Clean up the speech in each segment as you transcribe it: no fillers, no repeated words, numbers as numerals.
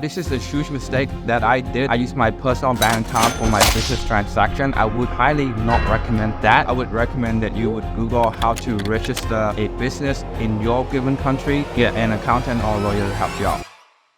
This is a huge mistake that I did. I used my personal bank account for my business transaction. I would highly not recommend that. I would recommend that you would Google how to register a business in your given country, get an accountant or lawyer to help you out.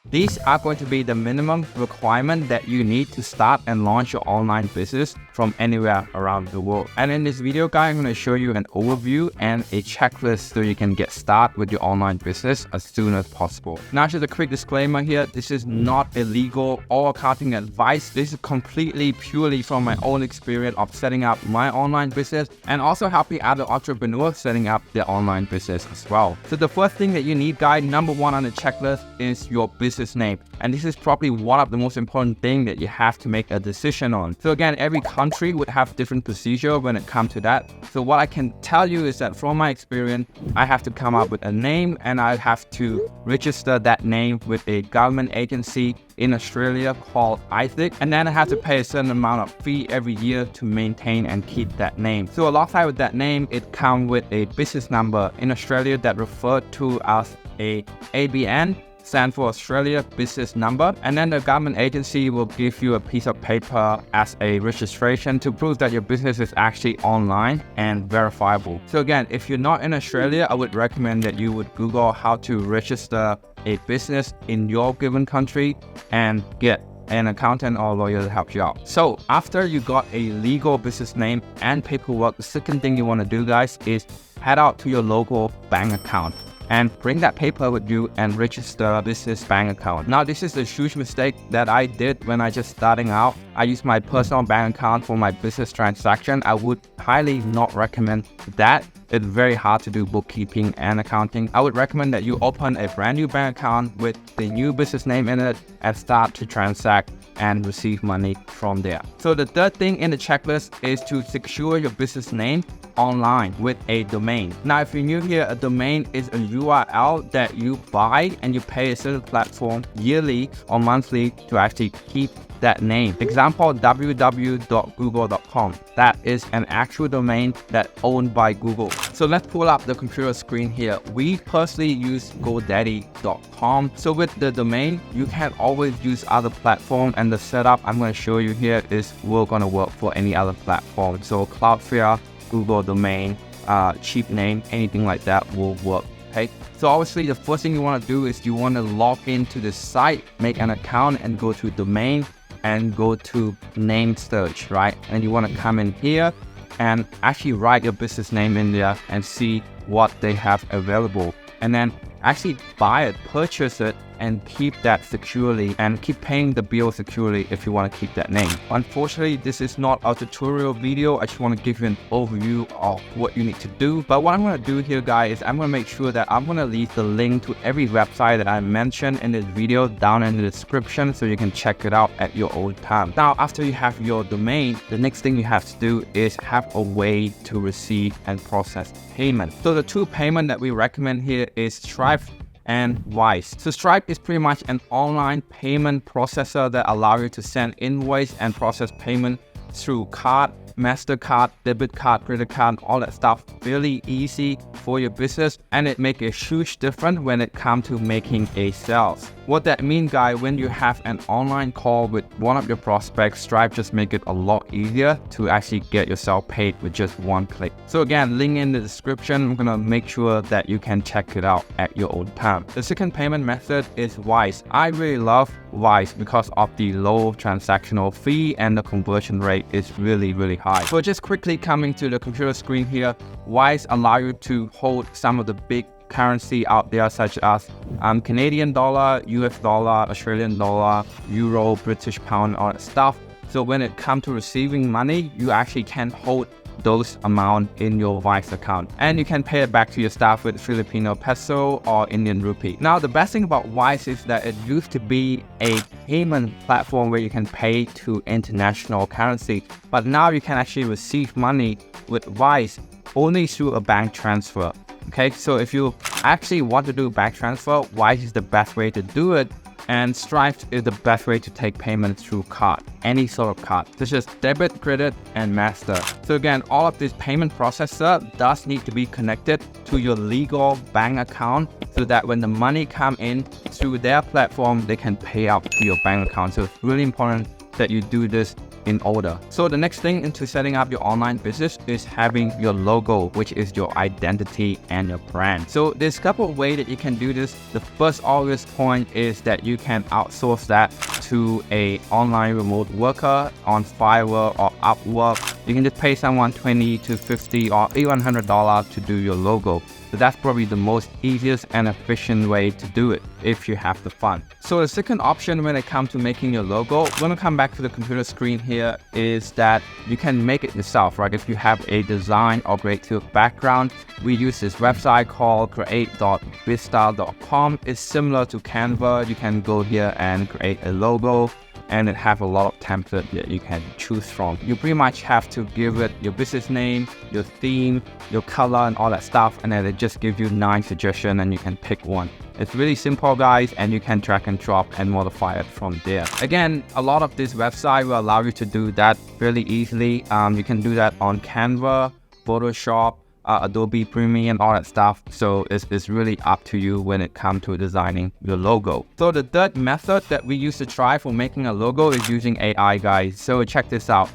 These are going to be the minimum requirement that you need to start and launch your online business from anywhere around the world. And in this video guide, I'm going to show you an overview and a checklist so you can get started with your online business as soon as possible. Now, just a quick disclaimer here. This is not illegal or accounting advice. This is completely purely from my own experience of setting up my online business and also helping other entrepreneurs setting up their online business as well. So the first thing that you need, guys, number one on the checklist is your business name. And this is probably one of the most important things that you have to make a decision on. So again, every country would have different procedure when it comes to that. So what I can tell you is that from my experience, I have to come up with a name and I have to register that name with a government agency in Australia called ISIC. And then I have to pay a certain amount of fee every year to maintain and keep that name. So alongside with that name, it comes with a business number in Australia that referred to as a ABN. Stand for Australia Business Number, and then the government agency will give you a piece of paper as a registration to prove that your business is actually online and verifiable. So again, if you're not in Australia, I would recommend that you would Google how to register a business in your given country and get an accountant or lawyer to help you out. So after you got a legal business name and paperwork, the second thing you want to do, guys, is head out to your local bank account and bring that paper with you and register a business bank account. Now, this is a huge mistake that I did when I just starting out. I used my personal bank account for my business transaction. I would highly not recommend that. It's very hard to do bookkeeping and accounting. I would recommend that you open a brand new bank account with the new business name in it and start to transact and receive money from there. So the third thing in the checklist is to secure your business name online with a domain. Now, if you're new here, a domain is a URL that you buy and you pay a certain platform yearly or monthly to actually keep that name. Example, www.google.com. That is an actual domain that's owned by Google. So let's pull up the computer screen here. We personally use GoDaddy.com. So with the domain, you can always use other platforms, and the setup I'm going to show you here is we're going to work for any other platform. So Cloudflare, Google domain, cheap name, anything like that will work. Okay, so obviously the first thing you want to do is you want to log into the site, make an account, and go to domain and go to name search, right? And you want to come in here and actually write your business name in there and see what they have available, and then actually buy it, purchase it, and keep that securely and keep paying the bill securely if you want to keep that name. Unfortunately, this is not a tutorial video. I just want to give you an overview of what you need to do. But what I'm going to do here, guys, is I'm going to make sure that I'm going to leave the link to every website that I mentioned in this video down in the description so you can check it out at your own time. Now, after you have your domain, the next thing you have to do is have a way to receive and process payment. So the two payments that we recommend here is Stripe and Wise. So Stripe is pretty much an online payment processor that allows you to send invoice and process payment through card, MasterCard, debit card, credit card, all that stuff. Really easy for your business, and it makes a huge difference when it comes to making a sales. What that means, guys, when you have an online call with one of your prospects, Stripe just make it a lot easier to actually get yourself paid with just one click. So again, link in the description. I'm gonna make sure that you can check it out at your own time. The second payment method is Wise. I really love Wise because of the low transactional fee and the conversion rate is really high. So just quickly coming to the computer screen here, Wise allow you to hold some of the big currency out there, such as Canadian dollar, US dollar, Australian dollar, euro, British pound, all that stuff. So when it comes to receiving money, you actually can hold those amount in your Wise account, and you can pay it back to your staff with Filipino peso or Indian rupee. Now, the best thing about Wise is that it used to be a payment platform where you can pay to international currency, but now you can actually receive money with Wise only through a bank transfer. Okay, so if you actually want to do bank transfer, Wise is the best way to do it. And Stripe is the best way to take payment through card, any sort of card, such as debit, credit, and master. So again, all of this payment processor does need to be connected to your legal bank account so that when the money come in through their platform, they can pay out to your bank account. So it's really important that you do this in order. So the next thing into setting up your online business is having your logo, which is your identity and your brand. So there's a couple of ways that you can do this. The first obvious point is that you can outsource that to a online remote worker on Fiverr or Upwork. You can just pay someone $20 to $50 or even $100 to do your logo. So that's probably the most easiest and efficient way to do it if you have the fund. So the second option when it comes to making your logo, when I come back to the computer screen here, is that you can make it yourself, right? If you have a design or creative background, we use this website called create.bizstyle.com. It's similar to Canva. You can go here and create a logo, and it have a lot of templates that you can choose from. You pretty much have to give it your business name, your theme, your color, and all that stuff, and then it just gives you 9 suggestions and you can pick one. It's really simple, guys, and you can drag and drop and modify it from there. Again, a lot of this website will allow you to do that fairly easily. You can do that on Canva, Photoshop, Adobe Premium, all that stuff. So it's really up to you when it comes to designing your logo. So the third method that we used to try for making a logo is using AI, guys. So check this out.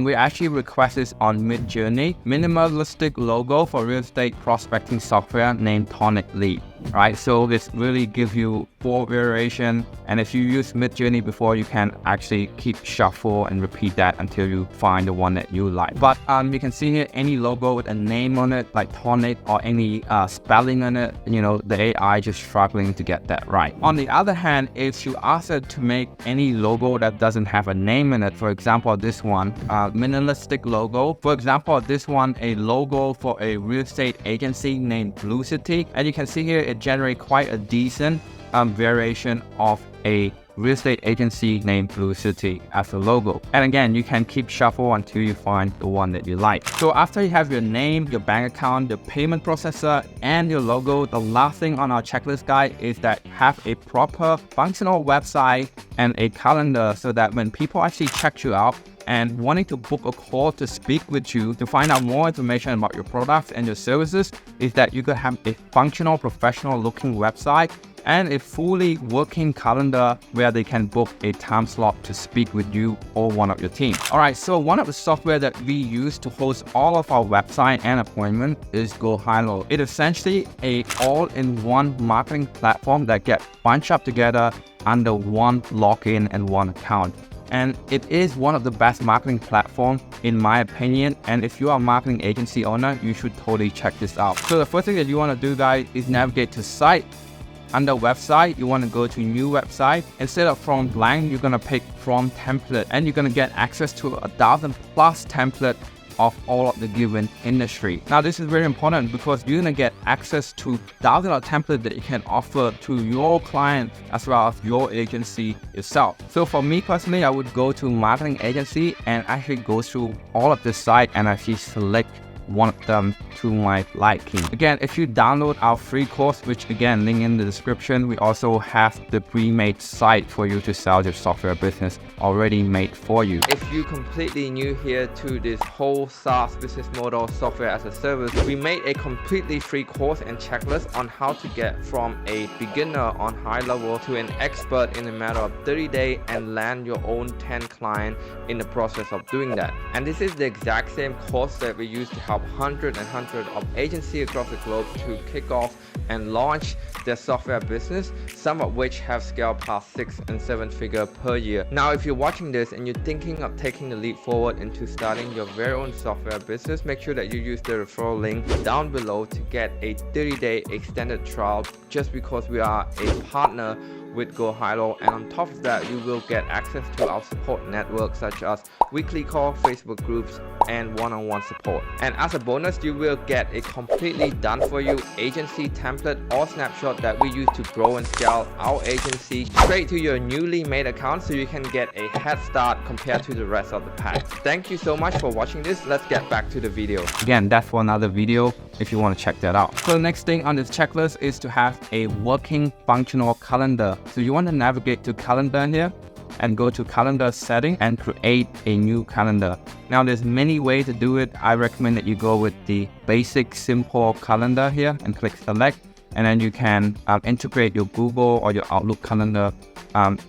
We actually request this on Midjourney, minimalistic logo for real estate prospecting software named Tonic Lead, right? So this really gives you 4 variation, and if you use Midjourney before, you can actually keep shuffle and repeat that until you find the one that you like. But you can see here any logo with a name on it, like Tonic, or any spelling on it, you know, the AI just struggling to get that right. On the other hand, if you ask it to make any logo that doesn't have a name in it, for example, this one, minimalistic logo. For example, this one, a logo for a real estate agency named Blue City. And you can see here, it generates quite a decent variation of a real estate agency named Blue City as a logo. And again, you can keep shuffle until you find the one that you like. So after you have your name, your bank account, the payment processor, and your logo, the last thing on our checklist guide is that have a proper functional website and a calendar so that when people actually check you out and wanting to book a call to speak with you to find out more information about your products and your services, is that you could have a functional, professional looking website and a fully working calendar where they can book a time slot to speak with you or one of your team. All right, so one of the software that we use to host all of our website and appointment is GoHighlevel. It is essentially a all-in-one marketing platform that gets bunched up together under one login and one account. And it is one of the best marketing platforms in my opinion. And if you are a marketing agency owner, you should totally check this out. So the first thing that you want to do, guys, is navigate to site. Under website, you want to go to new website. Instead of from blank, you're going to pick from template, and you're going to get access to 1,000+ template of all of the given industry. Now this is very important because you're going to get access to thousands of templates that you can offer to your clients as well as your agency itself. So for me personally, I would go to marketing agency and actually go through all of the site and actually select one of them to my liking. Again, if you download our free course, which again, link in the description, we also have the pre-made site for you to sell your software business already made for you. If you're completely new here to this whole SaaS business model, software as a service, we made a completely free course and checklist on how to get from a beginner on high level to an expert in a matter of 30 days and land your own 10 clients in the process of doing that. And this is the exact same course that we use to help hundreds of agencies across the globe to kick off and launch their software business, some of which have scaled past 6 and 7 figure per year. Now, if you're watching this and you're thinking of taking the leap forward into starting your very own software business, make sure that you use the referral link down below to get a 30-day extended trial, just because we are a partner with GoHighlevel, and on top of that, you will get access to our support network such as weekly call, Facebook groups, and one-on-one support. And as a bonus, you will get a completely done for you agency template or snapshot that we use to grow and scale our agency straight to your newly made account, so you can get a head start compared to the rest of the pack. Thank you so much for watching this. Let's get back to the video. Again, that's for another video. if you want to check that out. So the next thing on this checklist is to have a working functional calendar. So you want to navigate to calendar here and go to calendar setting and create a new calendar. Now there's many ways to do it. I recommend that you go with the basic simple calendar here and click select, and then you can integrate your Google or your Outlook calendar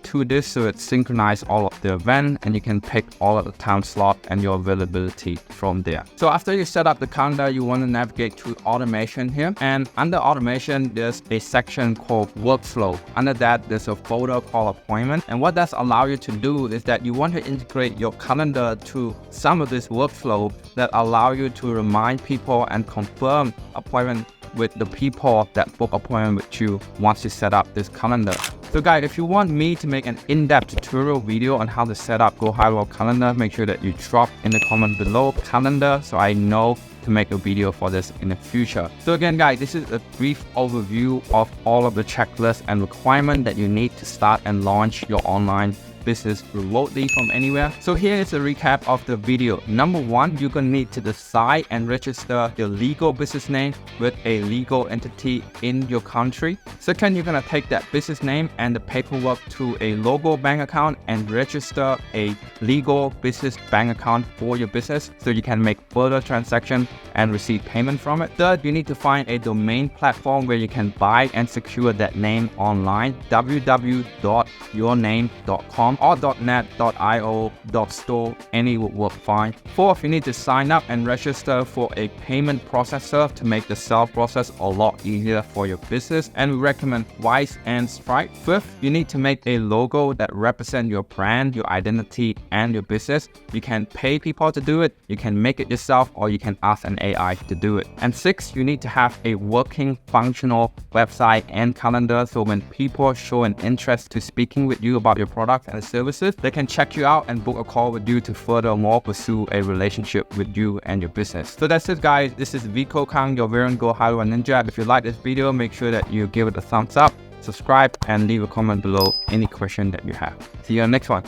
to this, so it synchronizes all of the event, and you can pick all of the time slot and your availability from there. So after you set up the calendar, you want to navigate to automation here, and under automation there's a section called workflow. Under that there's a folder called appointment, and what that's allow you to do is that you want to integrate your calendar to some of this workflow that allow you to remind people and confirm appointment with the people that book appointment with you once you set up this calendar. So guys, if you want me to make an in-depth tutorial video on how to set up GoHighlevel calendar, make sure that you drop in the comment below calendar so I know to make a video for this in the future. So again guys, this is a brief overview of all of the checklists and requirements that you need to start and launch your online business remotely from anywhere. So here is a recap of the video. Number one, you're gonna need to decide and register your legal business name with a legal entity in your country. Second, you're gonna take that business name and the paperwork to a local bank account and register a legal business bank account for your business so you can make further transactions and receive payment from it. Third, you need to find a domain platform where you can buy and secure that name online. www.yourname.com or .net, .io, .store, any would work fine. Fourth, you need to sign up and register for a payment processor to make the sale process a lot easier for your business, and we recommend Wise and Stripe. Fifth, you need to make a logo that represents your brand, your identity, and your business. You can pay people to do it, you can make it yourself, or you can ask an AI to do it. And sixth, you need to have a working, functional website and calendar, so when people show an interest to speaking with you about your product and services, they can check you out and book a call with you to furthermore pursue a relationship with you and your business. So that's it guys, this is Vico Khang, your very own GoHighlevel Ninja. If you like this video, make sure that you give it a thumbs up, subscribe, and leave a comment below any question that you have. See you on the next one.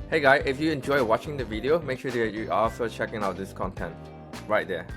Hey guys, if you enjoy watching the video, make sure that you are also checking out this content right there.